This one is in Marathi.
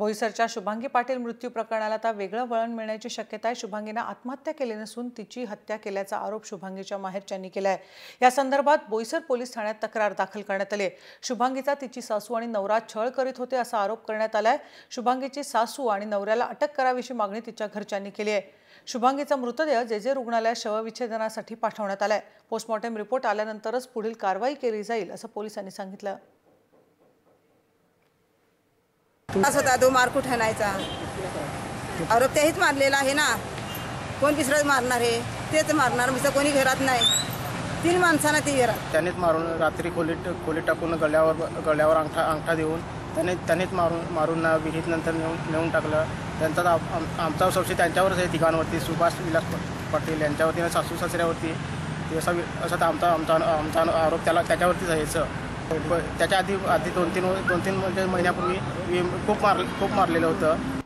बोईसरच्या शुभांगी पाटील मृत्यू प्रकरणाला आता वेगळं वळण मिळण्याची शक्यता आहे। शुभांगीने आत्महत्या केली नसून तिची हत्या केल्याचा आरोप शुभांगीच्या माहेरच्यांनी केला आहे। या संदर्भात बोईसर पोलीस ठाण्यात तक्रार दाखल करण्यात आली आहे। शुभांगीचा तिची सासू आणि नवरा छळ करीत होते असा आरोप करण्यात आलाय। शुभांगीची सासू आणि नवऱ्याला अटक करावीची मागणी तिच्या घरच्यांनी केली आहे। शुभांगीचा मृतदेह जे रुग्णालयात शवविच्छेदनासाठी पाठवण्यात आलाय। पोस्टमॉर्टम रिपोर्ट आल्यानंतरच पुढील कारवाई केली जाईल असं पोलिसांनी सांगितलं। होता तो मारकूट हाणायचा आरोप त्याहीच मारलेला आहे ना। कोण दुसरं मारणार आहे? तेच मारणार, म्हणजे कोणी घरात नाही। 3 माणसांना ती घरात त्यांनीच मारून रात्री खोलीत टाकून गळ्यावर अंगठा देऊन त्यांनीच मारून विहिरीत नंतर नेऊन टाकलं। त्यांचा आमचा संशय त्यांच्यावरच आहे, तिघांवरती। सुभाष विलास पाटील यांच्यावरती, सासू सासऱ्यावरती असा आमचा आरोप त्याच्यावरतीच आहे। त्याच्या आधी 2-3 महिन्यापूर्वी खूप मारलेलं होतं।